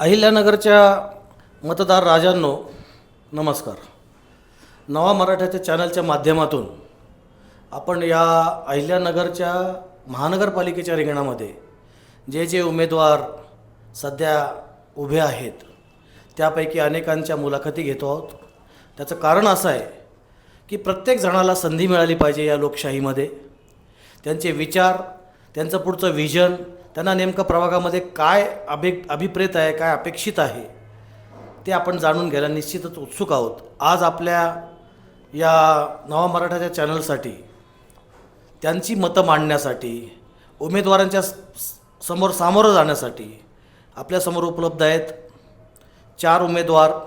अहिल्यानगरच्या मतदार राजांनो नमस्कार. नवा मराठाच्या चॅनलच्या माध्यमातून आपण या अहिल्यानगरच्या महानगरपालिकेच्या रिंगणामध्ये जे जे उमेदवार सध्या उभे आहेत त्यापैकी अनेकांच्या मुलाखती घेतो आहोत. त्याचं कारण असं आहे की प्रत्येक जणाला संधी मिळाली पाहिजे या लोकशाहीमध्ये. त्यांचे विचार, त्यांचं पुढचं व्हिजन, त्यांना नेमकं प्रभागामध्ये काय अभिप्रेत आहे, काय अपेक्षित आहे ते आपण जाणून घ्यायला निश्चितच उत्सुक आहोत. आज आपल्या या नवा मराठाच्या चॅनलसाठी त्यांची मतं मांडण्यासाठी, उमेदवारांच्या समोर सामोरं जाण्यासाठी आपल्यासमोर उपलब्ध आहेत 4 उमेदवार.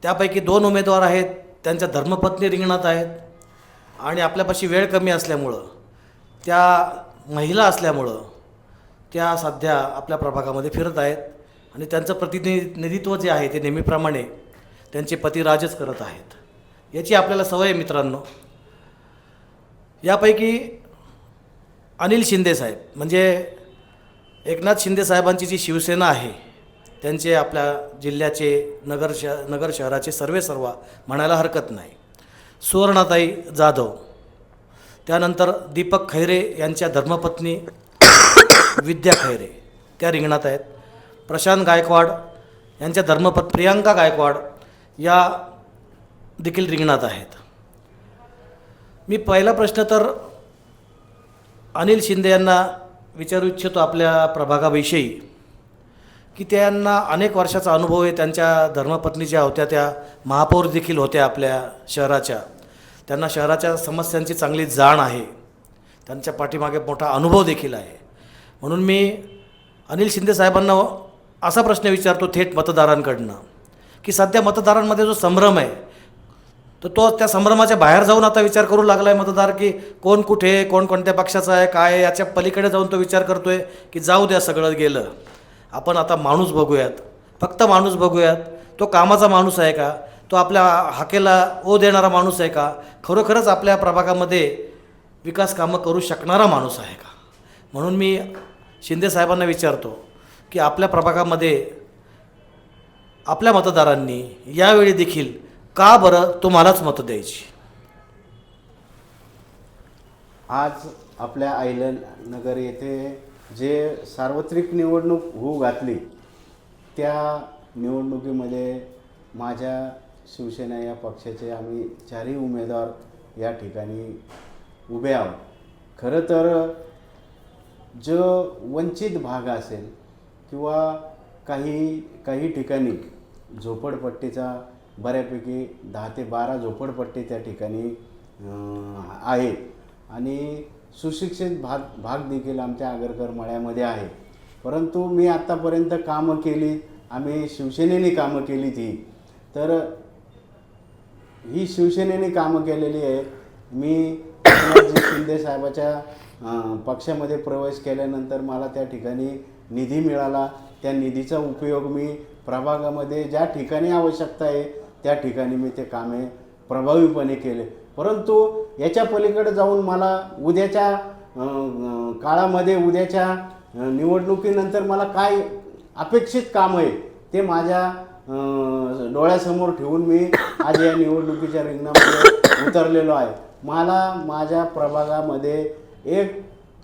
त्यापैकी 2 उमेदवार आहेत त्यांच्या धर्मपत्नी रिंगणात आहेत आणि आपल्यापाशी वेळ कमी असल्यामुळं, त्या महिला असल्यामुळं त्या सध्या आपल्या प्रभागामध्ये फिरत आहेत आणि त्यांचं प्रतिनिधित्व जे आहे ते नेहमीप्रमाणे त्यांचे पती राजच करत आहेत. याची आपल्याला सवय आहे मित्रांनो. यापैकी अनिल शिंदेसाहेब म्हणजे एकनाथ शिंदे साहेबांची जी शिवसेना आहे त्यांचे आपल्या जिल्ह्याचे नगर शहराचे सर्वेसर्वा म्हणायला हरकत नाही. सुवर्णाताई जाधव, त्यानंतर दीपक खैरे यांच्या धर्मपत्नी विद्या खैरे त्या रिंगणात आहेत. प्रशांत गायकवाड यांच्या धर्मपत्नी प्रियांका गायकवाड या देखील रिंगणात आहेत. मी पहिला प्रश्न तर अनिल शिंदे यांना विचारू इच्छितो आपल्या प्रभागाविषयी, की त्यांना अनेक वर्षाचा अनुभव आहे. त्यांच्या धर्मपत्नी ज्या होत्या त्या महापौर देखील होत्या आपल्या शहराच्या. त्यांना शहराच्या समस्यांची चांगली जाण आहे. त्यांच्या पाठीमागे मोठा अनुभव देखील आहे. म्हणून मी अनिल शिंदे साहेबांना असा प्रश्न विचारतो थेट मतदारांकडनं, की सध्या मतदारांमध्ये जो संभ्रम आहे तर तो त्या संभ्रमाच्या बाहेर जाऊन आता विचार करू लागला आहे मतदार, की कोण कुठे, कोण कोणत्या पक्षाचा आहे, काय आहे, याच्या पलीकडे जाऊन तो विचार करतो आहे की जाऊ द्या सगळं गेलं, आपण आता माणूस बघूयात, फक्त माणूस बघूयात. तो कामाचा माणूस आहे का, तो आपल्या हाकेला ओ देणारा माणूस आहे का, खरोखरच आपल्या प्रभागामध्ये विकास कामं करू शकणारा माणूस आहे का. म्हणून मी शिंदे साहेबांना विचारतो की आपल्या प्रभागामध्ये आपल्या मतदारांनी यावेळी देखील का बरं तुम्हालाच मतं द्यायची. आज आपल्या अहिल्यानगर येथे जे सार्वत्रिक निवडणूक होऊ घातली त्या निवडणुकीमध्ये माझ्या शिवसेना या पक्षाचे आम्ही 4ही उमेदवार या ठिकाणी उभे आहोत. खरं तर जो वंचित भाग असेल किंवा काही ठिकाणी झोपडपट्टीचा बऱ्यापैकी 10 ते 12 झोपडपट्टी त्या ठिकाणी आहेत आणि सुशिक्षित भाग देखील आमच्या आगरकर मळ्यामध्ये आहे. परंतु मी आत्तापर्यंत कामं केली, आम्ही शिवसेनेने कामं केली ती, तर ही शिवसेनेने कामं केलेली आहेत. मी एकनाथजी शिंदे साहेबाच्या पक्षामध्ये प्रवेश केल्यानंतर मला त्या ठिकाणी निधी मिळाला. त्या निधीचा उपयोग मी प्रभागामध्ये ज्या ठिकाणी आवश्यकता आहे त्या ठिकाणी मी ते कामे प्रभावीपणे केले. परंतु याच्या पलीकडे जाऊन मला उद्याच्या काळामध्ये, उद्याच्या निवडणुकीनंतर मला काय अपेक्षित काम आहे ते माझ्या डोळ्यासमोर ठेवून मी आज या निवडणुकीच्या रिंगणामध्ये उतरलेलो आहे. मला माझ्या प्रभागामध्ये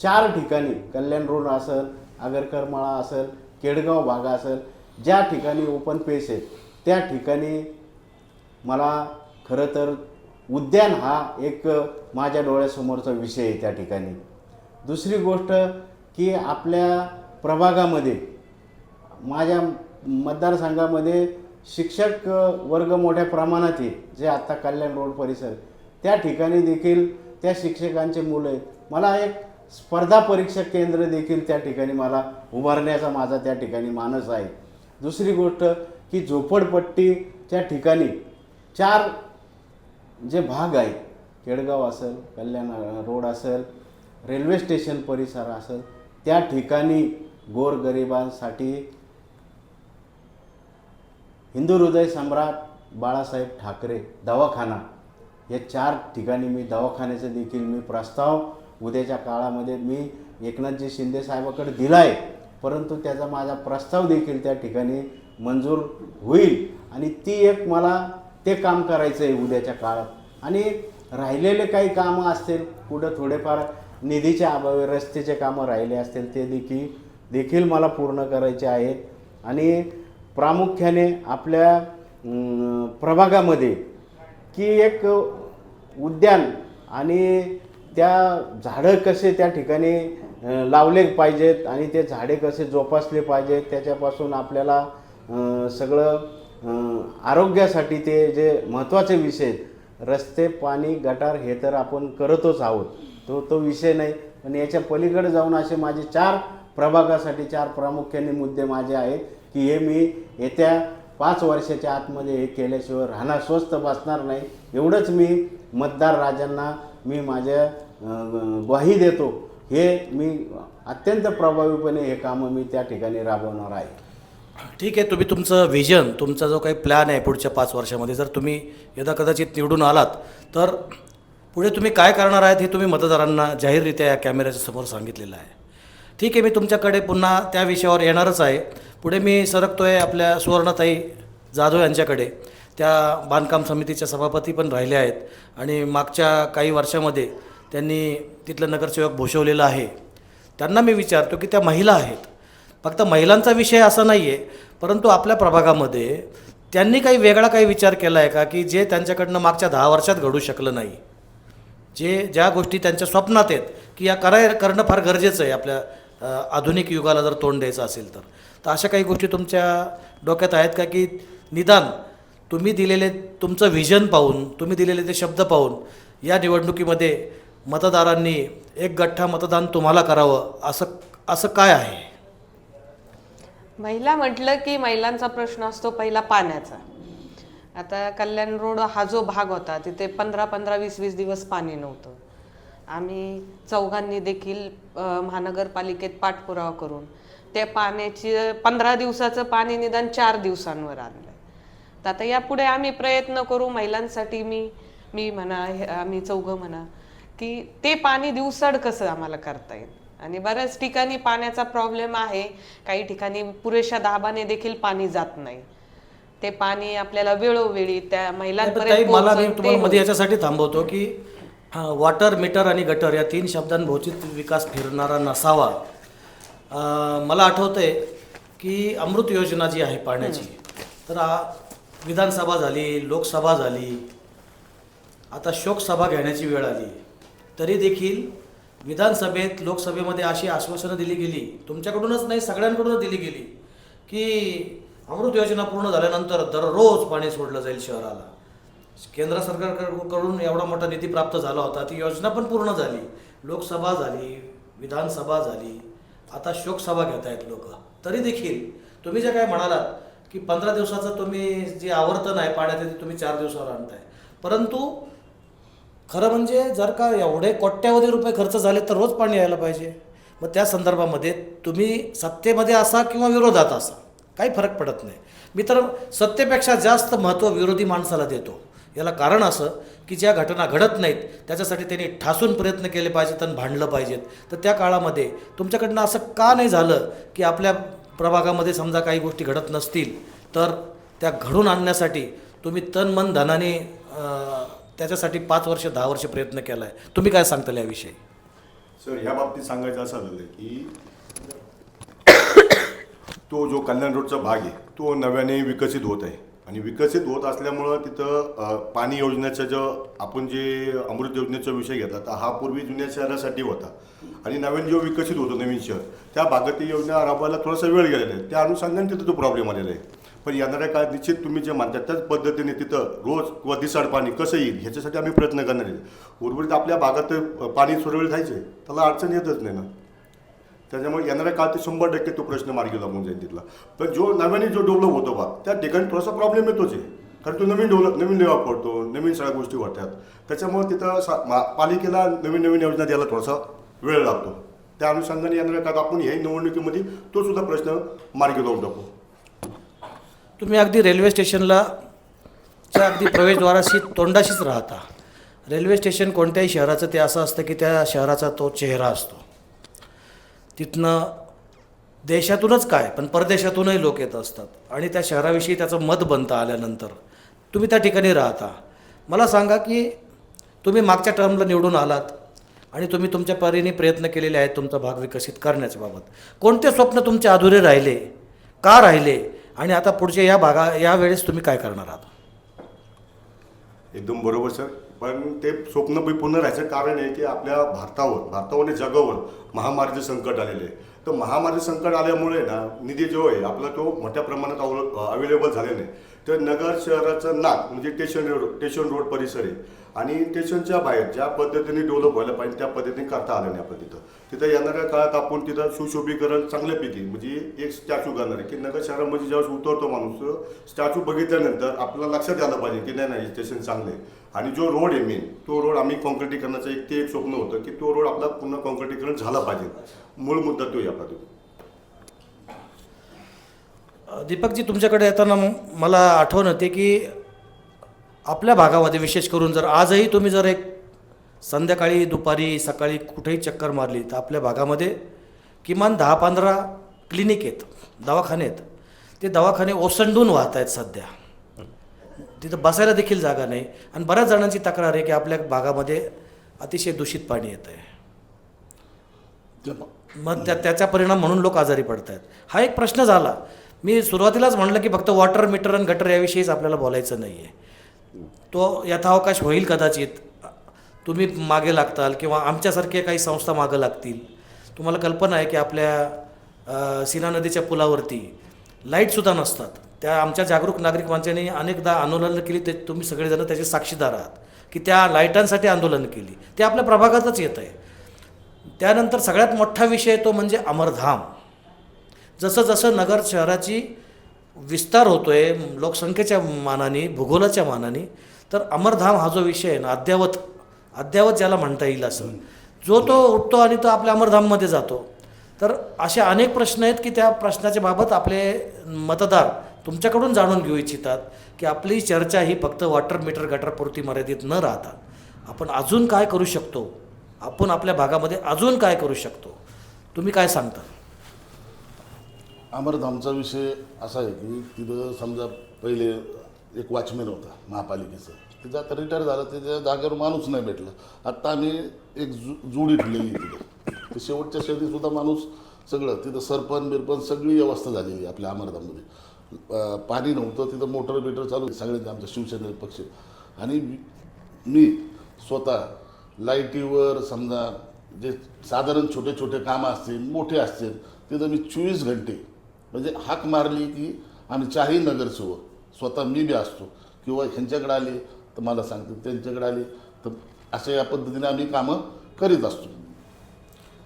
4 ठिकाणी कल्याण रोड असेल, आगरकर मळा असेल, केडगाव भाग असेल, ज्या ठिकाणी ओपन पेस आहेत त्या ठिकाणी मला खरं तर उद्यान हा एक माझ्या डोळ्यासमोरचा विषय आहे त्या ठिकाणी. दुसरी गोष्ट की आपल्या प्रभागामध्ये, माझ्या मतदारसंघामध्ये शिक्षक वर्ग मोठ्या प्रमाणात आहे. जे आत्ता कल्याण रोड परिसर त्या ठिकाणी देखील त्या शिक्षकांचे मुलं आहेत. मला एक स्पर्धा परीक्षा केंद्र देखील त्या ठिकाणी मला उभारण्याचा माझा त्या ठिकाणी मानस आहे. दुसरी गोष्ट की झोपडपट्टीच्या ठिकाणी 4 जे भाग आहेत, केडगाव असेल, कल्याण रोड असेल, रेल्वे स्टेशन परिसर असेल, त्या ठिकाणी गोरगरिबांसाठी हिंदू हृदय सम्राट बाळासाहेब ठाकरे दवाखाना या 4 ठिकाणी मी दवाखान्याचं देखील मी प्रस्ताव उद्याच्या काळामध्ये मी एकनाथजी शिंदे साहेबाकडे दिला आहे. परंतु त्याचा माझा प्रस्ताव देखील त्या ठिकाणी मंजूर होईल आणि ती एक मला ते काम करायचं आहे उद्याच्या काळात। आणि राहिलेले काही कामं असतील कुठं थोडेफार निधीच्या अभावी रस्त्याचे कामं राहिले असतील ते देखील मला पूर्ण करायचे आहेत। आणि प्रामुख्याने आपल्या प्रभागामध्ये की एक उद्यान आणि त्या झाडं कसे त्या ठिकाणी लावले पाहिजेत आणि ते झाडे कसे जोपासले पाहिजेत, त्याच्यापासून आपल्याला सगळं आरोग्यासाठी ते जे महत्त्वाचे विषय आहेत, रस्ते, पाणी, गटार हे तर आपण करतच आहोत, तो विषय नाही, पण याच्या पलीकडे जाऊन असे माझे 4 प्रभागासाठी 4 प्रामुख्याने मुद्दे माझे आहेत की हे मी येत्या 5 वर्षाच्या आतमध्ये हे केल्याशिवाय राहणार स्वस्थ बसणार नाही। एवढंच मी मतदार राजांना मी माझ्या ग्वाही देतो। हे मी अत्यंत प्रभावीपणे हे कामं मी त्या ठिकाणी राबवणार आहे। ठीक आहे, तुम्ही तुमचं व्हिजन, तुमचा जो काही प्लॅन आहे पुढच्या 5 वर्षामध्ये, जर तुम्ही यदा कदाचित निवडून आलात तर पुढे तुम्ही काय करणार आहेत हे तुम्ही मतदारांना जाहीररित्या या कॅमेऱ्याच्या समोर सांगितलेलं आहे। ठीक आहे, मी तुमच्याकडे पुन्हा त्या विषयावर येणारच आहे। पुढे मी सरकतो आहे आपल्या सुवर्णताई जाधव यांच्याकडे। त्या बांधकाम समितीच्या सभापती पण राहिल्या आहेत आणि मागच्या काही वर्षामध्ये त्यांनी तिथलं नगरसेवक भूषवलेलं आहे। त्यांना मी विचारतो की त्या महिला आहेत, फक्त महिलांचा विषय असा नाही आहे, परंतु आपल्या प्रभागामध्ये त्यांनी काही वेगळा काही विचार केला आहे का की जे त्यांच्याकडनं मागच्या 10 वर्षात घडू शकलं नाही, ज्या गोष्टी त्यांच्या स्वप्नात आहेत की या करणं फार गरजेचं आहे आपल्या आधुनिक युगाला जर तोंड द्यायचं असेल तर अशा काही गोष्टी तुमच्या डोक्यात आहेत का की निदान तुम्ही दिलेले तुमचं व्हिजन पाहून, तुम्ही दिलेले ते शब्द पाहून या निवडणुकीमध्ये मतदारांनी एक गठ्ठा मतदान तुम्हाला करावं असं काय आहे? महिला म्हटलं की महिलांचा प्रश्न असतो पहिला पाण्याचा। आता कल्याण रोड हा जो भाग होता तिथे 15-15, 20-20 दिवस पाणी नव्हतं। आम्ही चौघांनी देखील महानगरपालिकेत पाठपुरावा करून त्या पाण्याची 15 दिवसाचं पाणी निदान 4 दिवसांवर आणलं। तर आता यापुढे आम्ही प्रयत्न करू महिलांसाठी, मी म्हणा, आम्ही चौघं म्हणा, की ते पाणी दिवसाड कसं आम्हाला करता येईल। आणि बऱ्याच ठिकाणी पाण्याचा प्रॉब्लेम आहे, काही ठिकाणी पुरेशा दाबाने देखील पाणी जात नाही। ते पाणी आपल्याला वेळोवेळी त्या महिलांपर्यंत मला मी तुम्हाला मध्ये याच्यासाठी थांबवतो की वॉटर, मीटर आणि गटर या 3 शब्दांभोवती विकास फिरणारा नसावा। मला आठवतंय की अमृत योजना जी आहे पाण्याची, तर विधानसभा झाली, लोकसभा झाली, आता शोकसभा घेण्याची वेळ आली, तरी देखील विधानसभेत, लोकसभेमध्ये अशी आश्वासनं दिली गेली, तुमच्याकडूनच नाही सगळ्यांकडूनच दिली गेली की अमृत योजना पूर्ण झाल्यानंतर दररोज पाणी सोडलं जाईल शहराला। केंद्र सरकारकडून एवढा मोठा निधी प्राप्त झाला होता, ती योजना पण पूर्ण झाली, लोकसभा झाली, विधानसभा झाली, आता शोकसभा घेत आहेत लोक। तरी देखील तुम्ही जे काय म्हणालात की 15 दिवसाचं तुम्ही जे आवर्तन आहे पाण्याचं ते तुम्ही 4 दिवसावर आणताय, परंतु खरं म्हणजे जर का एवढे कोट्यावधी रुपये खर्च झाले तर रोज पाणी यायला पाहिजे। मग त्या संदर्भामध्ये तुम्ही सत्तेमध्ये असा किंवा विरोधात असा काही फरक पडत नाही। मी तर सत्तेपेक्षा जास्त महत्त्व विरोधी माणसाला देतो। याला कारण असं की ज्या घटना घडत नाहीत त्याच्यासाठी त्यांनी ठासून प्रयत्न केले पाहिजेत आणि भांडलं पाहिजेत। तर त्या काळामध्ये तुमच्याकडनं असं का नाही झालं की आपल्या प्रभागामध्ये समजा काही गोष्टी घडत नसतील तर त्या घडून आणण्यासाठी तुम्ही तन मन धनाने त्याच्यासाठी 5 वर्ष 10 वर्ष प्रयत्न केला आहे? तुम्ही काय सांगताल याविषयी? सर, या बाबतीत सांगायचं असं झालं की तो जो कल्याण रोडचा भाग आहे तो नव्याने विकसित होत आहे आणि विकसित होत असल्यामुळं तिथं पाणी योजनेचं आपण जे अमृत योजनेचा विषय घेतला तर हा पूर्वी जुन्या शहरासाठी होता आणि नवीन जो विकसित होतो नवीन शहर त्या भागात ती योजना राबवायला थोडासा वेळ गेलेला आहे, त्या अनुषंगाने तिथं तो प्रॉब्लेम आलेला आहे। पण येणाऱ्या काळात निश्चित तुम्ही जे म्हणतात त्याच पद्धतीने तिथं रोज किंवा दिसाड पाणी कसं येईल ह्याच्यासाठी आम्ही प्रयत्न करणार आहे। उर्वरित आपल्या भागात पाणी सुरळीत जायचे त्याला अडचण येतच नाही ना, त्याच्यामुळे येणाऱ्या काळात 100% तो प्रश्न मार्गी लागून जाईल तिथला। पण जो नव्याने जो डेव्हलप होतो भाग त्या ठिकाणी थोडासा प्रॉब्लेम येतोच आहे, कारण तो नवीन डेव्हलप करतो, नवीन सगळ्या गोष्टी वाटतात, त्याच्यामुळे तिथं पालिकेला नवीन योजना द्यायला थोडासा वेळ लागतो। त्या अनुषंगाने येणाऱ्या काळात आपण ह्या निवडणुकीमध्ये तो सुद्धा प्रश्न मार्गी लावून टाकू। तुम्ही अगदी रेल्वे स्टेशनला अगदी प्रवेशद्वाराशी तोंडाशीच राहता। रेल्वे स्टेशन कोणत्याही शहराचं ते असं असतं की त्या शहराचा तो चेहरा असतो। तिथनं देशातूनच काय पण परदेशातूनही लोक येत असतात आणि त्या शहराविषयी त्याचं मत बनतं आल्यानंतर. तुम्ही त्या ठिकाणी राहता. मला सांगा की तुम्ही मागच्या टर्मला निवडून आलात आणि तुम्ही तुमच्या परीने प्रयत्न केलेले आहेत तुमचा भाग विकसित करण्याच्या बाबत. कोणते स्वप्न तुमचे अधुरे राहिले, का राहिले आणि आता पुढच्या या वेळेस तुम्ही काय करणार आहात? एकदम बरोबर सर. पण ते स्वप्न पूर्ण राहायचं कारण आहे की आपल्या भारतावर आणि जगावर महामारीचं संकट आलेलं आहे. तर महामारी संकट आल्यामुळे ना निधी जो आहे आपला तो मोठ्या प्रमाणात अवेलेबल झाले नाही. तर नगर शहराचं नाक म्हणजे स्टेशन रोड परिसर आहे आणि स्टेशनच्या बाहेर ज्या पद्धतीने डेव्हलप व्हायला पाहिजे त्या पद्धतीने करता आलं नाही आपलं तिथं येणाऱ्या काळात आपण तिथं सुशोभीकरण चांगल्यापैकी म्हणजे एक स्टॅच्यू करणार आहे की नगर शहरामध्ये ज्यावेळेस उतरतो माणूस स्टॅच्यू बघितल्यानंतर आपल्याला लक्षात आलं पाहिजे की नाही स्टेशन चांगलं आहे. आणि जो रोड आहे मेन तो रोड आम्ही कॉन्क्रिटीकरणाचं एक स्वप्न होतं की तो रोड आपला पूर्ण कॉन्क्रिटीकरण झाला पाहिजे. मूळ मुद्दा तो आहे आपला तो. दीपकजी, तुमच्याकडे येताना मला आठवण होते की आपल्या भागामध्ये विशेष करून जर आजही तुम्ही जर एक संध्याकाळी दुपारी सकाळी कुठेही चक्कर मारली तर आपल्या भागामध्ये किमान 10-15 क्लिनिक आहेत, दवाखाने आहेत. ते दवाखाने ओसंडून वाहत आहेत सध्या. तिथं बसायला देखील जागा नाही आणि बऱ्याच जणांची तक्रार आहे की आपल्या भागामध्ये अतिशय दूषित पाणी येतं आहे. मग त्याचा परिणाम म्हणून लोक आजारी पडत आहेत. हा एक प्रश्न झाला. मी सुरुवातीलाच म्हणलं की फक्त वॉटर मीटर आणि गटर याविषयीच आपल्याला बोलायचं नाही आहे. तो यथावकाश होईल कदाचित. तुम्ही मागे लागताल किंवा आमच्यासारखे काही संस्था मागं लागतील. तुम्हाला कल्पना आहे की आपल्या सीना नदीच्या पुलावरती लाईटसुद्धा नसतात. त्या आमच्या जागरूक नागरिक माणसांनी अनेकदा आंदोलनं केली. ते तुम्ही सगळेजण त्याचे साक्षीदार आहात की त्या लाईटांसाठी आंदोलन केली. ते आपल्या प्रभागातच येत आहे. त्यानंतर सगळ्यात मोठा विषय तो म्हणजे अमरधाम. जसं जसं नगर शहराची विस्तार होतो आहे लोकसंख्येच्या मानाने, भूगोलाच्या मानाने, तर अमरधाम हा जो विषय आहे ना अद्यावत ज्याला म्हणता येईल असं, जो तो उठतो आणि तो आपल्या अमरधाममध्ये जातो. तर असे अनेक प्रश्न आहेत की त्या प्रश्नाच्या बाबत आपले मतदार तुमच्याकडून जाणून घेऊ इच्छितात की आपली चर्चा ही फक्त वॉटर मीटर गटरपुरती मर्यादित न राहता आपण अजून काय करू शकतो, आपण आपल्या भागामध्ये अजून काय करू शकतो, तुम्ही काय सांगता? अमरधामचा विषय असा आहे की तिथं समजा पहिले एक वॉचमॅन होता महापालिकेचा, तिथं आता रिटायर झाला, त्याच्या जागेवर माणूस नाही भेटला. आत्ता आम्ही एक जोडी ठेवलेली तिथं. ते शेवटच्या शेवटीसुद्धा माणूस सगळं तिथं सरपंच सगळी व्यवस्था झालेली आहे आपल्या अमरधाममध्ये. पाणी नव्हतं तिथं, मोटर बिटर चालू आहे सगळ्यांचे आमच्या शिवसेने पक्ष. आणि मी स्वतः लाईटीवर समजा जे साधारण छोटे छोटे कामं असतील मोठे असतील तिथं मी 24 घंटे म्हणजे हाक मारली की आम्ही चारही नगरसेवक स्वतः मी बी असतो किंवा ह्यांच्याकडे आले तर मला सांगते, त्यांच्याकडे आले तर अशा या पद्धतीने आम्ही कामं करीत असतो.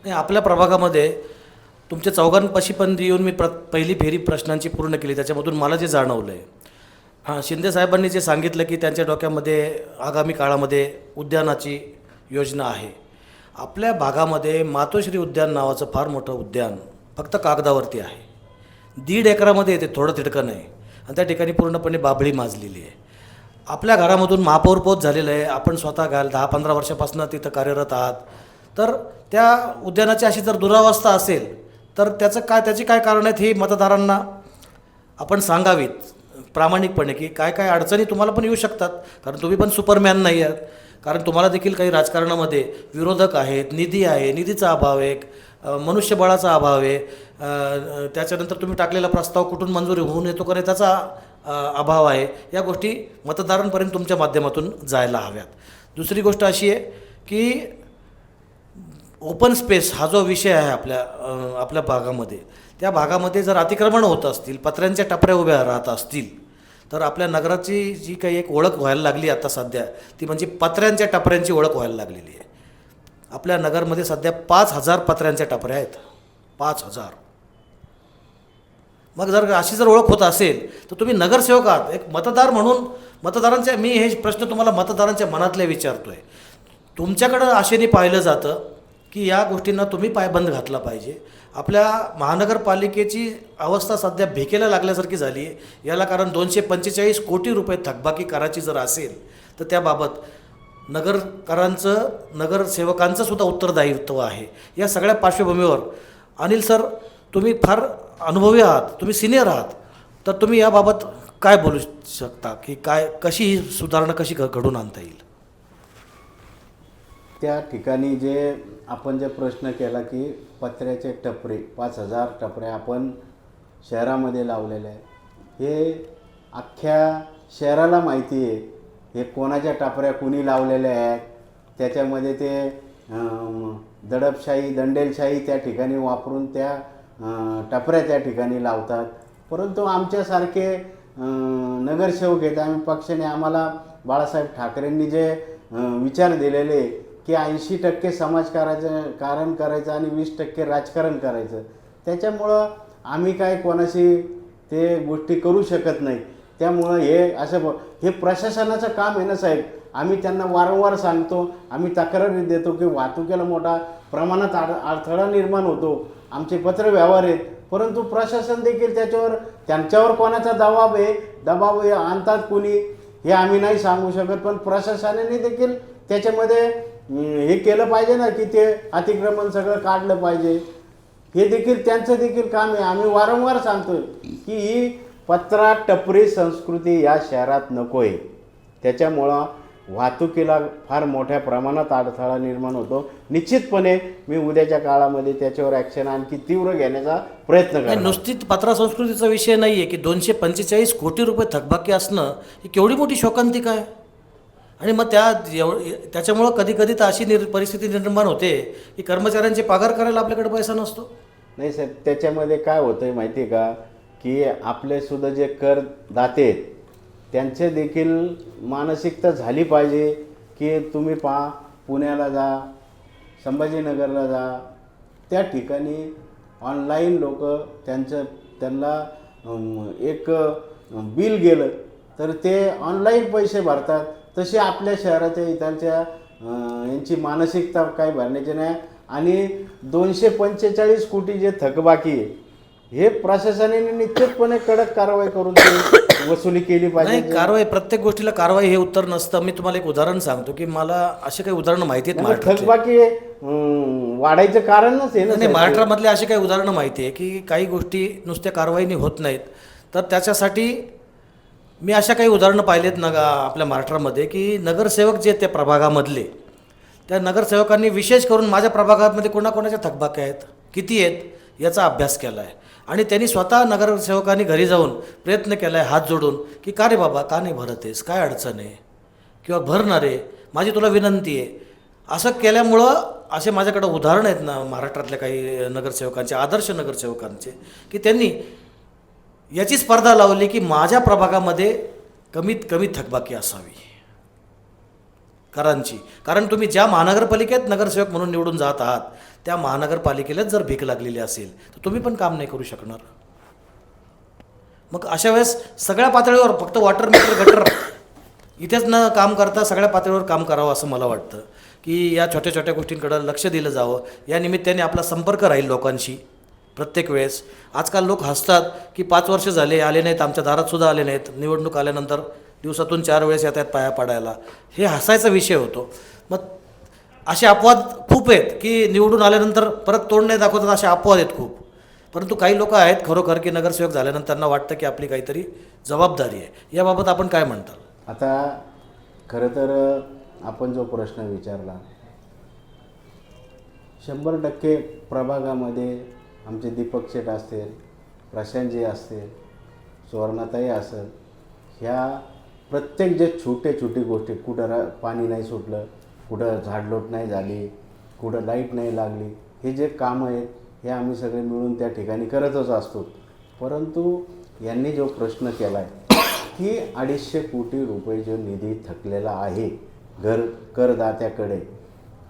नाही, आपल्या प्रभागामध्ये तुमच्या चौघांपाशी पण येऊन मी पहिली फेरी प्रश्नांची पूर्ण केली. त्याच्यामधून मला जे जाणवलं आहे, हां, शिंदे साहेबांनी जे सांगितलं की त्यांच्या डोक्यामध्ये आगामी काळामध्ये उद्यानाची योजना आहे. आपल्या भागामध्ये मातोश्री उद्यान नावाचं फार मोठं उद्यान फक्त कागदावरती आहे. 1.5 एकरामध्ये येते, थोडं तिडकं नाही, आणि त्या ठिकाणी पूर्णपणे बाभळी माजलेली आहे. आपल्या घरामधून महापौर पोत झालेलं आहे. आपण स्वतः 10-15 वर्षापासून तिथं कार्यरत आहात. तर त्या उद्यानाची अशी जर दुरावस्था असेल तर त्याची काय कारणं आहेत हे मतदारांना आपण सांगावीत प्रामाणिकपणे की काय काय अडचणी तुम्हाला पण येऊ शकतात. कारण तुम्ही पण सुपरमॅन नाही आहात. कारण तुम्हाला देखील काही राजकारणामध्ये विरोधक आहेत, निधी आहे, निधीचा अभाव आहे, मनुष्यबळाचा अभाव आहे, त्याच्यानंतर तुम्ही टाकलेला प्रस्ताव कुठून मंजुरी होऊन येतो का नाही त्याचा अभाव आहे. या गोष्टी मतदारांपर्यंत तुमच्या माध्यमातून जायला हव्यात. दुसरी गोष्ट अशी आहे की ओपन स्पेस हा जो विषय आहे आपल्या भागामध्ये, त्या भागामध्ये जर अतिक्रमण होत असतील, पत्र्यांच्या टपऱ्या उभ्या राहत असतील तर आपल्या नगराची जी काही एक ओळख व्हायला लागली आता सध्या ती म्हणजे पत्र्यांच्या टपऱ्यांची ओळख व्हायला लागलेली आहे. आपल्या नगरमध्ये सध्या 5,000 पत्र्यांच्या टपऱ्या आहेत. 5,000. मग अशी जर ओळख होत असेल तर तुम्ही नगरसेवक आहात, एक मतदार म्हणून मतदारांच्या, मी हे प्रश्न तुम्हाला मतदारांच्या मनातले विचारतो आहे. तुमच्याकडं आशेने पाहिलं जातं की या गोष्टींना तुम्ही पायबंद घातला पाहिजे. आपल्या महानगरपालिकेची अवस्था सध्या भेकेला लागल्यासारखी झाली आहे. याला कारण 245 कोटी रुपये थकबाकी करायची जर असेल तर त्याबाबत नगरसेवकांचं सुद्धा उत्तरदायित्व आहे. या सगळ्या पार्श्वभूमीवर अनिल सर, तुम्ही फार अनुभवी आहात, तुम्ही सिनियर आहात, तर तुम्ही याबाबत काय बोलू शकता की काय कशी ही सुधारणा कशी घडून आणता येईल? त्या ठिकाणी आपण जे प्रश्न केला की पत्र्याचे टपरे 5,000 टपरे आपण शहरामध्ये लावलेले आहे, हे अख्ख्या शहराला माहिती आहे हे कोणाच्या टपऱ्या कुणी लावलेल्या आहेत. त्याच्यामध्ये ते दडपशाही दंडेलशाही त्या ठिकाणी वापरून त्या टपऱ्या त्या ठिकाणी लावतात. परंतु आमच्यासारखे नगरसेवक आहेत, आम्ही पक्षाने आम्हाला बाळासाहेब ठाकरेंनी जे विचार दिलेले की 80% समाजकारण करायचं आणि 20% राजकारण करायचं, त्याच्यामुळं आम्ही काय कोणाशी ते गोष्टी करू शकत नाही. त्यामुळं हे प्रशासनाचं काम आहे ना साहेब. आम्ही त्यांना वारंवार सांगतो, आम्ही तक्रारी देतो की वाहतुकीला मोठा प्रमाणात अडथळा निर्माण होतो, आमचे पत्रव्यवहार आहेत, परंतु प्रशासन देखील त्यांच्यावर कोणाचा दबाव आणतात कुणी हे आम्ही नाही सांगू शकत. पण प्रशासनाने देखील त्याच्यामध्ये हे केलं पाहिजे ना की ते अतिक्रमण सगळं काढलं पाहिजे. हे देखील त्यांचं देखील काम आहे. आम्ही वारंवार सांगतो की ही पत्रा टपरी संस्कृती या शहरात नको आहे. त्याच्यामुळं वाहतुकीला फार मोठ्या प्रमाणात अडथळा निर्माण होतो. निश्चितपणे मी उद्याच्या काळामध्ये त्याच्यावर ॲक्शन आणखी तीव्र घेण्याचा प्रयत्न करतो. नुसती पत्रा संस्कृतीचा विषय नाही आहे की 245 कोटी रुपये थकबाकी असणं ही केवढी मोठी शोकांतिका आहे. आणि मग त्याच्यामुळं कधी कधी तर अशी परिस्थिती निर्माण होते की कर्मचाऱ्यांचे पगार करायला आपल्याकडे पैसा नसतो. नाही साहेब, त्याच्यामध्ये काय होतं आहे माहिती आहे का की आपले सुद्धा जे करदाते आहेत त्यांचे देखील मानसिकता झाली पाहिजे की तुम्ही पुण्याला जा, संभाजीनगरला जा, त्या ठिकाणी ऑनलाईन लोक त्यांना एक बिल गेलं तर ते ऑनलाईन पैसे भरतात. तसे आपल्या शहराच्या इथालच्या यांची मानसिकता काय भरण्याची नाही. आणि 245 कोटी जे थकबाकी आहे हे प्रशासनाने निश्चितपणे कडक कारवाई करून ते वसुली केली पाहिजे. नाही, कारवाई प्रत्येक गोष्टीला कारवाई हे उत्तर नसतं. मी तुम्हाला एक उदाहरण सांगतो की मला असे काही उदाहरणं माहिती आहेत महाराष्ट्रातले. थकबाकी वाढायचं कारणच आहे ना. नाही, महाराष्ट्रामधले अशी काही उदाहरणं माहिती आहे की काही गोष्टी नुसत्या कारवाईने होत नाहीत. तर त्याच्यासाठी मी अशा काही उदाहरणं पाहिलेत आपल्या महाराष्ट्रामध्ये की नगरसेवक जे त्या प्रभागामधले त्या नगरसेवकांनी विशेष करून माझ्या प्रभागामध्ये कोणाकोणाच्या थकबाकी आहेत, किती आहेत याचा अभ्यास केला आहे. आणि त्यांनी स्वतः नगरसेवकांनी घरी जाऊन प्रयत्न केला आहे हात जोडून की का रे बाबा का नाही भरत आहेस, काय अडचण आहे किंवा भरणार आहे, माझी तुला विनंती आहे. असं केल्यामुळं असे माझ्याकडं उदाहरणं आहेत ना महाराष्ट्रातल्या काही नगरसेवकांचे, आदर्श नगरसेवकांचे, की त्यांनी याची स्पर्धा लावली की माझ्या प्रभागामध्ये कमीत कमी थकबाकी असावी करांची. कारण तुम्ही ज्या महानगरपालिकेत नगरसेवक म्हणून निवडून जात आहात त्या महानगरपालिकेलाच जर भीक लागलेली असेल तर तुम्ही पण काम नाही करू शकणार. मग अशा वेळेस सगळ्या पातळीवर फक्त वॉटर मीटर गटर इथेच न काम करता सगळ्या पातळीवर काम करावं असं मला वाटतं की या छोट्या छोट्या गोष्टींकडं लक्ष दिलं जावं. या निमित्ताने आपला संपर्क राहील लोकांशी प्रत्येक वेळेस. आजकाल लोक हसतात की 5 वर्ष झाले आले नाहीत, आमच्या दारातसुद्धा आले नाहीत, निवडणूक आल्यानंतर दिवसातून 4 वेळेस येतात पाया पडायला. हे हसायचा विषय होतो. मग असे अपवाद खूप आहेत की निवडून आल्यानंतर परत तोंड नाही दाखवतात, असे अपवाद आहेत खूप. परंतु काही लोक आहेत खरोखर की नगरसेवक झाल्यानंतर त्यांना वाटतं की आपली काहीतरी जबाबदारी आहे. याबाबत आपण काय म्हणताल? आता खरं तर आपण जो प्रश्न विचारला 100% प्रभागामध्ये आमचे दीपक शेठ असतील, प्रशांतजी असतील, सुवर्णाताई असेल, ह्या प्रत्येक जे छोटे गोष्टी, कुठं पाणी नाही सुटलं, कुठं झाडलोट नाही झाली, कुठं लाईट नाही लागली, हे जे कामं आहेत हे आम्ही सगळे मिळून त्या ठिकाणी करतच असतो. परंतु यांनी जो प्रश्न केला आहे की 250 कोटी रुपये जो निधी थकलेला आहे करदात्याकडे,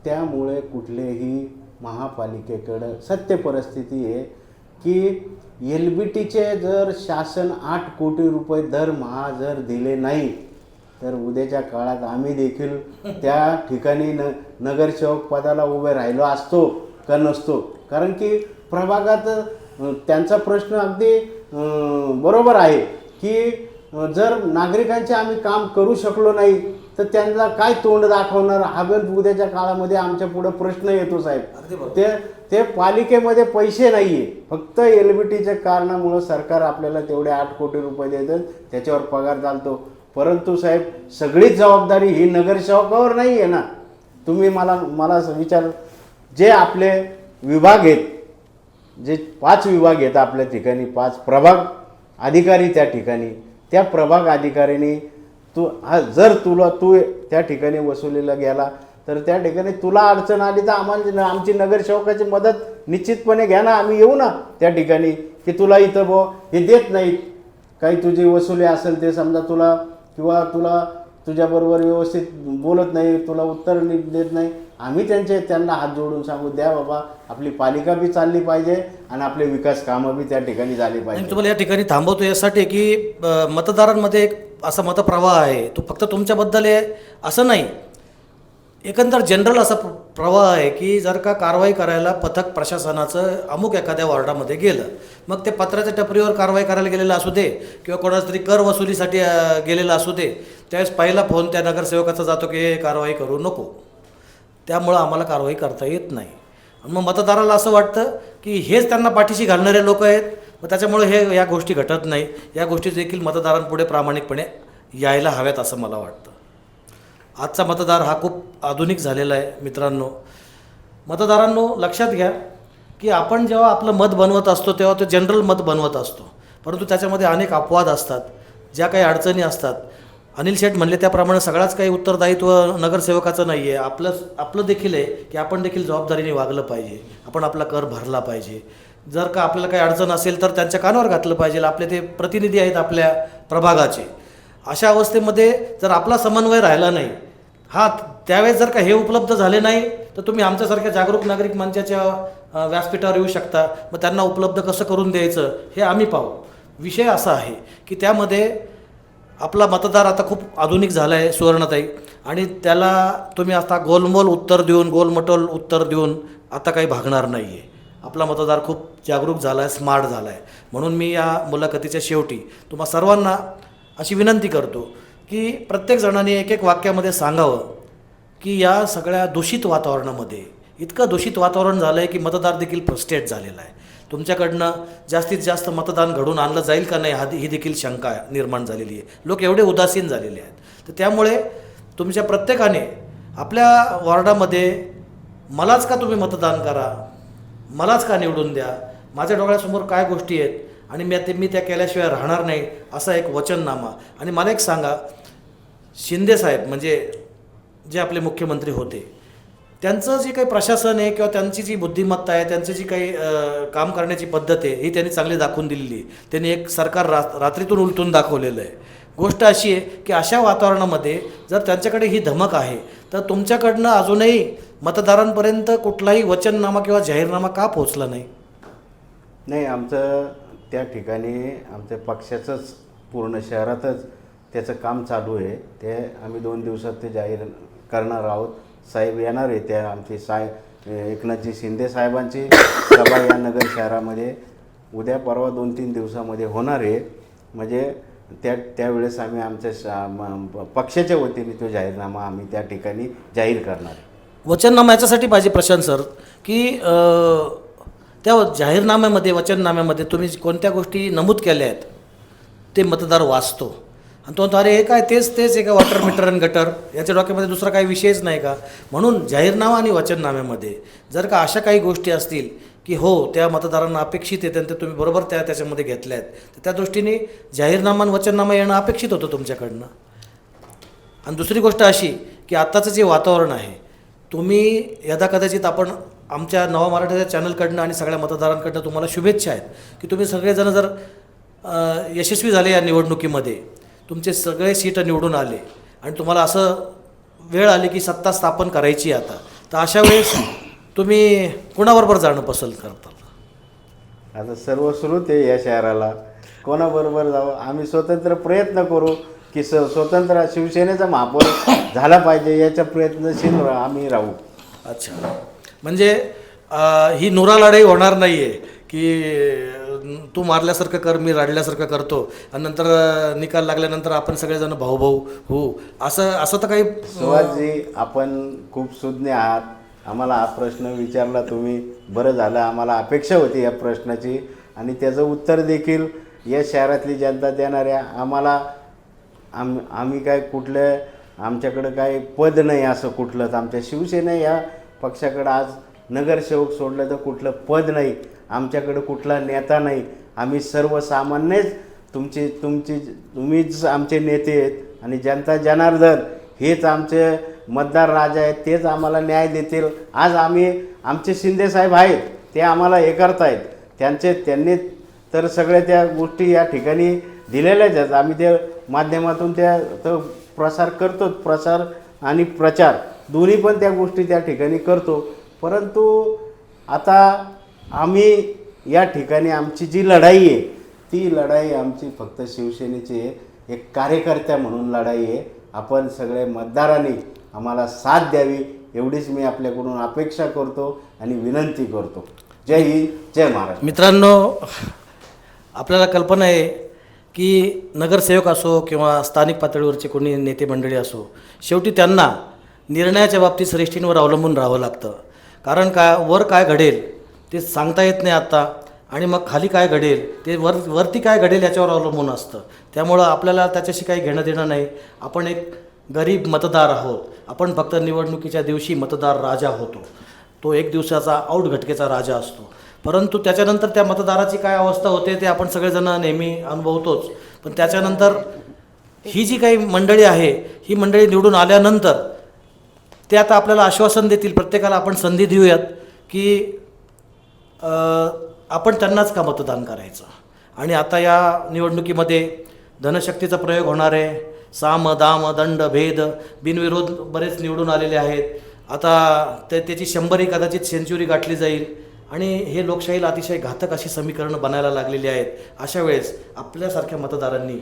त्यामुळे कुठलेही महापालिकेकडं सत्य परिस्थिती आहे की LBTचे जर शासन 8 कोटी रुपये दरमहा जर दिले नाही तर उद्याच्या काळात आम्ही देखील त्या ठिकाणी नगरसेवक पदाला उभे राहिलो असतो का नसतो. कारण की प्रभागात त्यांचा प्रश्न अगदी बरोबर आहे की जर नागरिकांचे आम्ही काम करू शकलो नाही तर त्यांना काय तोंड दाखवणार हा पण उद्याच्या काळामध्ये आमच्या पुढे प्रश्न येतो अगदी साहेब. बरोबर. ते पालिकेमध्ये पैसे नाही आहे, फक्त LBTच्या कारणामुळं सरकार आपल्याला तेवढे 8 कोटी रुपये देतं, त्याच्यावर पगार चालतो. परंतु साहेब सगळीच जबाबदारी ही नगरसेवकावर नाही आहे ना. तुम्ही मला विचार, जे आपले विभाग आहेत, जे 5 विभाग आहेत आपल्या ठिकाणी, 5 प्रभाग अधिकारी त्या ठिकाणी, त्या प्रभाग अधिकाऱ्यांनी जर तू त्या ठिकाणी वसुलीला गेला तर त्या ठिकाणी तुला अडचण आली तर आमची नगरसेवकाची मदत निश्चितपणे घ्या ना. आम्ही येऊ ना त्या ठिकाणी, की तुला इथं हे देत नाहीत, काही तुझी वसुली असेल ते समजा तुला, किंवा तुझ्याबरोबर व्यवस्थित बोलत नाही, तुला उत्तर देत नाही, आम्ही त्यांना हात जोडून सांगू, द्या बाबा, आपली पालिका बी चालली पाहिजे आणि आपले विकास कामं बी त्या ठिकाणी झाली आणि पाहिजे. तुम्हाला या ठिकाणी थांबवतो यासाठी की मतदारांमध्ये एक असा मतप्रवाह आहे, तो फक्त तुमच्याबद्दल आहे असं नाही, एकंदर जनरल असा प्रवाह आहे की जर का कारवाई करायला पथक प्रशासनाचं अमुक एखाद्या वॉर्डामध्ये गेलं, मग ते पत्राच्या टपरीवर कारवाई करायला गेलेलं असू दे किंवा कोणाचा तरी कर वसुलीसाठी गेलेलं असू दे, त्यावेळेस पहिला फोन त्या नगरसेवकाचा जातो की हे कारवाई करू नको, त्यामुळं आम्हाला कारवाई करता येत नाही. आणि मग मतदाराला असं वाटतं की हेच त्यांना पाठीशी घालणारे लोक आहेत, मग त्याच्यामुळे या गोष्टी घटत नाही. या गोष्टी देखील मतदारांपुढे प्रामाणिकपणे यायला हव्यात असं मला वाटतं. आजचा मतदार हा खूप आधुनिक झालेला आहे मित्रांनो. मतदारांनो लक्षात घ्या की आपण जेव्हा आपलं मत बनवत असतो तेव्हा ते जनरल मत बनवत असतो, परंतु त्याच्यामध्ये अनेक अपवाद असतात, ज्या काही अडचणी असतात. अनिल शेठ म्हणले त्याप्रमाणे सगळाच काही उत्तरदायित्व नगरसेवकाचं नाही आहे, आपलं देखील आहे की आपण देखील जबाबदारीने वागलं पाहिजे, आपण आपला कर भरला पाहिजे. जर का आपल्याला काही अडचण असेल तर त्यांच्या कानावर घातलं पाहिजे. आपले ते प्रतिनिधी आहेत आपल्या प्रभागाचे. अशा अवस्थेमध्ये जर आपला समन्वय राहिला नाही, त्यावेळेस जर का हे उपलब्ध झाले नाही तर तुम्ही आमच्यासारख्या जागरूक नागरिक मंचाच्या व्यासपीठावर येऊ शकता, मग त्यांना उपलब्ध कसं करून द्यायचं हे आम्ही पाहू. विषय असा आहे की त्यामध्ये आपला मतदार आता खूप आधुनिक झाला आहे सुवर्णताई, आणि त्याला तुम्ही आता गोलमोल उत्तर देऊन, गोलमटोल उत्तर देऊन आता काही भागणार नाही आहे. आपला मतदार खूप जागरूक झाला आहे, स्मार्ट झाला आहे. म्हणून मी या मुलाखतीच्या शेवटी तुम्हा सर्वांना अशी विनंती करतो की प्रत्येक जणांनी एक वाक्यामध्ये सांगावं की या सगळ्या दूषित वातावरणामध्ये इतकं दूषित वातावरण झालं आहे की मतदार देखील फ्रस्ट्रेट झालेला आहे. तुमच्याकडनं जास्तीत जास्त मतदान घडून आणलं जाईल का नाही ही देखील शंका निर्माण झालेली आहे. लोक एवढे उदासीन झालेले आहेत. तर त्यामुळे तुमच्या प्रत्येकाने आपल्या वॉर्डामध्ये मलाच का तुम्ही मतदान करा, मलाच का निवडून द्या, माझ्या डोळ्यासमोर काय गोष्टी आहेत आणि मी त्या केल्याशिवाय राहणार नाही असा एक वचननामा. आणि मला एक सांगा, शिंदे साहेब म्हणजे जे आपले मुख्यमंत्री होते, त्यांचं जे काही प्रशासन आहे किंवा त्यांची जी बुद्धिमत्ता आहे, त्यांची जी काही काम करण्याची पद्धत आहे ही त्यांनी चांगली दाखवून दिलेली आहे. त्यांनी एक सरकार रात्रीतून उलटून दाखवलेलं आहे. गोष्ट अशी आहे की अशा वातावरणामध्ये जर त्यांच्याकडे ही धमक आहे तर तुमच्याकडनं अजूनही मतदारांपर्यंत कुठलाही वचननामा किंवा जाहीरनामा का पोहोचला नाही? नाही, आमचं त्या ठिकाणी आमच्या पक्षाचंच पूर्ण शहरातच त्याचं काम चालू आहे. ते आम्ही 2 दिवसात ते जाहीर करणार आहोत. साहेब येणार आहे, त्या आमची एकनाथजी शिंदे साहेबांची सभा या नगर शहरामध्ये उद्या परवा 2-3 दिवसामध्ये होणार आहे. म्हणजे त्यावेळेस आम्ही आमच्या पक्षाच्या वतीने तो जाहीरनामा आम्ही त्या ठिकाणी जाहीर करणार आहे. वचननामा याच्यासाठी पाहिजे प्रशांत सर की त्या जाहीरनाम्यामध्ये, वचननाम्यामध्ये तुम्ही कोणत्या गोष्टी नमूद केल्या आहेत ते मतदार वाचतो आणि तो अरे हे काय तेच आहे का, वॉटर मीटर आणि गटर, याच्या डोक्यामध्ये दुसरा काही विषयच नाही का? म्हणून जाहीरनामा आणि वचननाम्यामध्ये जर का अशा काही गोष्टी असतील की हो त्या मतदारांना अपेक्षित आहे तर तुम्ही बरोबर त्याच्यामध्ये घेतल्या आहेत, तर त्या दृष्टीने जाहीरनामा आणि वचननामा येणं अपेक्षित होतं तुमच्याकडनं. आणि दुसरी गोष्ट अशी की आत्ताचं जे वातावरण आहे, तुम्ही कदाचित आपण आमच्या नवा मराठीच्या चॅनलकडनं आणि सगळ्या मतदारांकडनं तुम्हाला शुभेच्छा आहेत की तुम्ही सगळेजण जर यशस्वी झाले या निवडणुकीमध्ये, तुमचे सगळे सीट निवडून आले आणि तुम्हाला असं वेळ आली की सत्ता स्थापन करायची आता, तर अशा वेळेस तुम्ही कोणाबरोबर जाणं पसंत करता? आता सर्वश्रुत आहे या शहराला, कोणाबरोबर जावं? आम्ही स्वतंत्र प्रयत्न करू की स्वतंत्र शिवसेनेचा महापौर झाला पाहिजे याच्या प्रयत्नशील आम्ही राहू. अच्छा, म्हणजे ही नुरा लढाई होणार नाही आहे की तू मारल्यासारखं कर, मी रडल्यासारखं करतो, आणि नंतर निकाल लागल्यानंतर आपण सगळेजण भाऊ भाऊ हो, असं असं तर काही सुहासजी, आपण खूप सुज्ञ आहात. आम्हाला हा प्रश्न विचारला तुम्ही, बरं झालं. आम्हाला अपेक्षा होती या प्रश्नाची आणि त्याचं उत्तर देखील या शहरातली जनता देणार आहे. आम्हाला आम्ही काय कुठलं, आमच्याकडं काय पद नाही असं कुठलंच. आमच्या शिवसेना या पक्षाकडं आज नगरसेवक सोडलं तर कुठलं पद नाही, आमच्याकडं कुठला नेता नाही. आम्ही सर्वसामान्यच तुम्हीच आमचे नेते आहेत आणि जनता जनार्दन हेच आमचे मतदार राजा आहेत, तेच आम्हाला न्याय देतील. आज आमचे शिंदेसाहेब आहेत, ते आम्हाला हे करतायत. त्यांनी तर सगळ्या त्या गोष्टी या ठिकाणी दिलेल्याच आहेत. आम्ही त्या माध्यमातून त्या तो प्रसार करतो, प्रसार आणि प्रचार दोन्ही पण त्या गोष्टी त्या ठिकाणी करतो. परंतु आता आम्ही या ठिकाणी आमची जी लढाई आहे, ती लढाई आमची फक्त शिवसेनेची आहे, एक कार्यकर्त्या म्हणून लढाई आहे. आपण सगळे मतदारांनी आम्हाला साथ द्यावी एवढीच मी आपल्याकडून अपेक्षा करतो आणि विनंती करतो. जय हिंद, जय महाराष्ट्र. मित्रांनो, आपल्याला कल्पना आहे की नगरसेवक असो किंवा स्थानिक पातळीवरचे कोणी नेते मंडळी असो, शेवटी त्यांना निर्णयाच्या बाबतीत श्रेष्ठींवर अवलंबून राहावं लागतं. कारण वर काय घडेल ते सांगता येत नाही आत्ता, आणि मग खाली काय घडेल ते वरती काय घडेल याच्यावर अवलंबून असतं. त्यामुळं आपल्याला त्याच्याशी काही घेणं देणं नाही. आपण एक गरीब मतदार आहोत. आपण फक्त निवडणुकीच्या दिवशी मतदार राजा होतो, तो एक दिवसाचा आऊट घटकेचा राजा असतो. परंतु त्याच्यानंतर त्या मतदाराची काय अवस्था होते ते आपण सगळेजण नेहमी अनुभवतोच. पण त्याच्यानंतर ही जी काही मंडळी आहे, ही मंडळी निवडून आल्यानंतर ते आता आपल्याला आश्वासन देतील. प्रत्येकाला आपण संधी देऊयात की आपण त्यांनाच का मतदान करायचं. आणि आता या निवडणुकीमध्ये धनशक्तीचा प्रयोग होणार आहे. साम दाम दंड भेद बिनविरोध बरेच निवडून आलेले आहेत. आता त्याची 100 कदाचित सेंच्युरी गाठली जाईल. आणि हे लोकशाहीला अतिशय घातक अशी समीकरणं बनायला लागलेली आहेत. अशा वेळेस आपल्यासारख्या मतदारांनी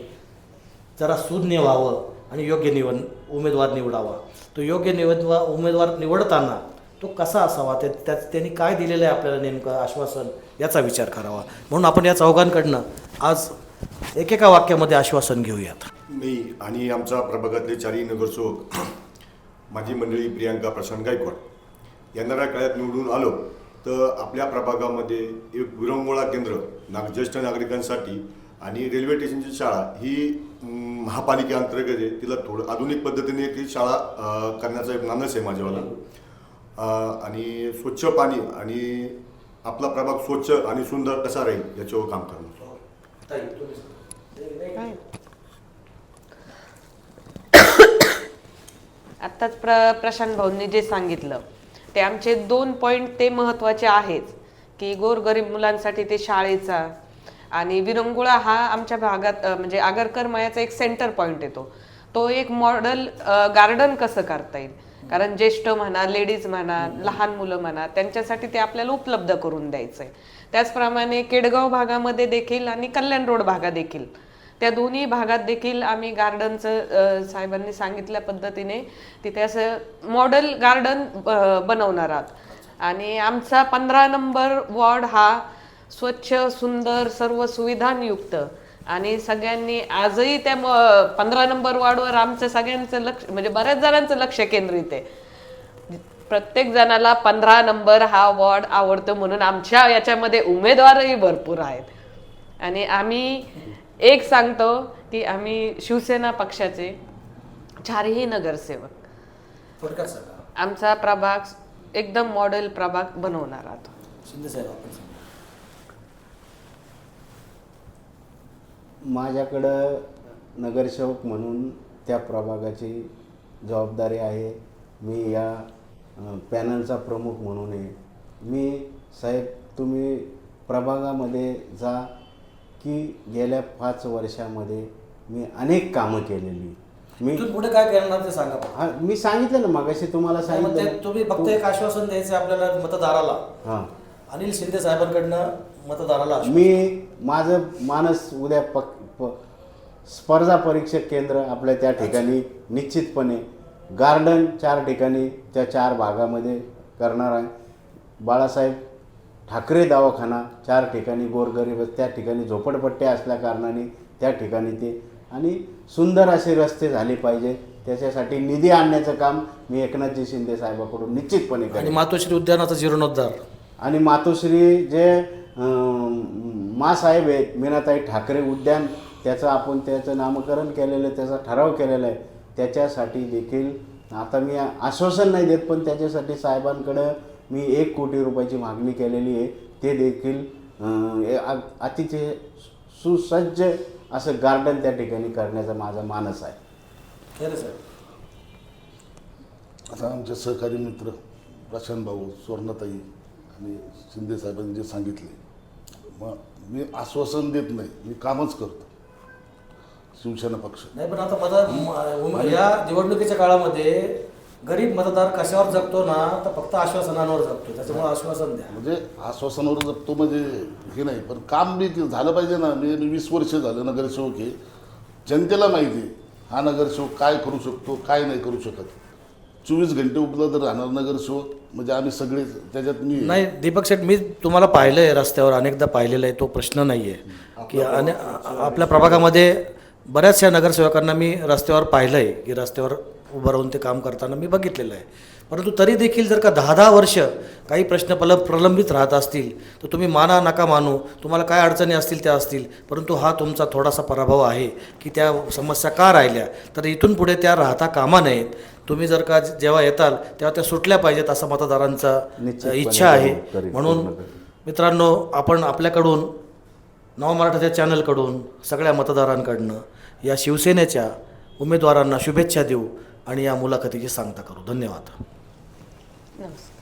जरा सुज्ञ व्हावं आणि योग्य उमेदवार निवडावा. तो योग्य उमेदवार निवडताना तो कसा असावा, त्यांनी काय दिलेलं आहे आपल्याला नेमकं आश्वासन, याचा विचार करावा. म्हणून आपण या चौघांकडनं आज एकेका वाक्यामध्ये आश्वासन घेऊयात. मी आणि आमचा प्रभागातले 4ही नगरसेवक माझी मंडळी प्रियांका प्रशांत गायकवाड, येणाऱ्या काळात निवडून आलो तर आपल्या प्रभागामध्ये एक विरंगुळा केंद्र ज्येष्ठ नागरिकांसाठी आणि रेल्वे स्टेशनची शाळा ही महापालिकेअंतर्गत आहे. तिला थोडं आधुनिक पद्धतीने ती शाळा करण्याचा एक मानस आहे माझ्यावाला. आणि स्वच्छ पाणी आणि आपला प्रभाग स्वच्छ आणि सुंदर कसा राहील याच्यावर काम करणं. आत्ताच प्रशांत भाऊंनी जे सांगितलं ते आमचे 2 पॉईंट ते महत्त्वाचे आहेच, की गोरगरीब मुलांसाठी ते शाळेचा आणि विरंगुळा हा आमच्या भागात म्हणजे आगरकर मायाचा एक सेंटर पॉईंट येतो. तो एक मॉडेल गार्डन कसं करता येईल, कारण ज्येष्ठ म्हणा, लेडीज म्हणा, लहान मुलं म्हणा, त्यांच्यासाठी ते आपल्याला उपलब्ध करून द्यायचं आहे. त्याचप्रमाणे केडगाव भागामध्ये देखील आणि कल्याण रोड भागात देखील, त्या दोन्ही भागात देखील आम्ही गार्डनचं साहेबांनी सांगितल्या पद्धतीने तिथे असं मॉडेल गार्डन बनवणार आहोत. आणि आमचा 15 नंबर वॉर्ड हा स्वच्छ, सुंदर, सर्व सुविधांयुक्त आणि सगळ्यांनी आजही त्या 15 नंबर वॉर्डवर आमचं सगळ्यांचं लक्ष, म्हणजे बऱ्याच जणांचं लक्ष केंद्रित आहे. प्रत्येक जणाला 15 नंबर हा वॉर्ड आवडतो, म्हणून आमच्या याच्यामध्ये उमेदवारही भरपूर आहेत. आणि आम्ही एक सांगतो की आम्ही शिवसेना पक्षाचे 4ही नगरसेवक आमचा प्रभाग एकदम मॉडेल प्रभाग बनवणार आहोत. शिंदेसाहेब, आपण माझ्याकडं नगरसेवक म्हणून त्या प्रभागाची जबाबदारी आहे. मी या पॅनलचा प्रमुख म्हणून आहे. मी साहेब, तुम्ही प्रभागामध्ये जा की गेल्या 5 वर्षामध्ये मी अनेक कामं केलेली. मी पुढे काय करणार ते सांगा. हां, मी सांगितलं ना मगाशी तुम्हाला सांगितलं. तुम्ही फक्त एक आश्वासन द्यायचं आपल्याला मतदाराला. हां, अनिल शिंदे साहेबांकडनं मतदाराला मी माझं मानस उद्या स्पर्धा परीक्षक केंद्र आपल्या त्या ठिकाणी निश्चितपणे गार्डन 4 ठिकाणी त्या 4 भागामध्ये करणार आहे. बाळासाहेब ठाकरे दवाखाना 4 ठिकाणी गोरगरीब त्या ठिकाणी झोपडपट्ट्या असल्या कारणाने त्या ठिकाणी ते आणि सुंदर असे रस्ते झाले पाहिजे त्याच्यासाठी निधी आणण्याचं काम मी एकनाथजी शिंदे साहेबाकडून निश्चितपणे आणि करेन. मातोश्री उद्यानाचा जीर्णोद्धार आणि मातोश्री जे मासाहेब आहेत मीनाताई ठाकरे उद्यान त्याचं नामकरण केलेलं आहे, त्याचा ठराव केलेला आहे. त्याच्यासाठी देखील आता मी आश्वासन नाही देत पण त्याच्यासाठी साहेबांकडं मी 1 कोटी रुपयाची मागणी केलेली आहे. ते देखील अतिशय सुसज्ज असं गार्डन त्या ठिकाणी करण्याचा माझा मानस आहे. खरं साहेब. आता आमचे सहकारी मित्र प्रशांत भाऊ, स्वर्णताई आणि शिंदे साहेबांनी जे सांगितले, मग मी आश्वासन देत नाही, मी कामच करतो. शिवसेना पक्ष नाही पण आता या निवडणुकीच्या काळामध्ये गरीब मतदार कशावर जगतो ना तर फक्त आश्वासनांवर जगतो. त्याच्यामुळे आश्वासन द्या. म्हणजे आश्वासनावर जगतो म्हणजे हे नाही, पण काम बी झालं पाहिजे ना. मी 20 वर्ष झालं नगरसेवक आहे. जनतेला माहिती आहे हा नगरसेवक काय करू शकतो, काय नाही करू शकत. 24 घंटे उपलब्ध राहणार नगरसेवक म्हणजे आम्ही सगळे त्याच्यात. मी नाही दीपक शेठ, मी तुम्हाला पाहिलं आहे रस्त्यावर, अनेकदा पाहिलेलं आहे, तो प्रश्न नाही आहे की आपल्या प्रभागामध्ये बऱ्याचशा नगरसेवकांना मी रस्त्यावर पाहिलं आहे की रस्त्यावर उभं राहून ते काम करताना मी बघितलेलं आहे. परंतु तरी देखील जर का 10-10 वर्ष काही प्रश्न प्रलंबित राहत असतील तर तुम्ही माना नका मानू, तुम्हाला काय अडचणी असतील त्या असतील, परंतु हा तुमचा थोडासा पराभव आहे की त्या समस्या का राहिल्या तर इथून पुढे त्या राहता कामा नयेत. तुम्ही जर का जेव्हा येताल तेव्हा त्या सुटल्या पाहिजेत असं मतदारांचा इच्छा आहे. म्हणून मित्रांनो, आपण आपल्याकडून नवमराठाच्या चॅनलकडून सगळ्या मतदारांकडनं या शिवसेनेच्या उमेदवारांना शुभेच्छा देऊ आणि या मुलाखतीची सांगता करू. धन्यवाद. नमस्कार.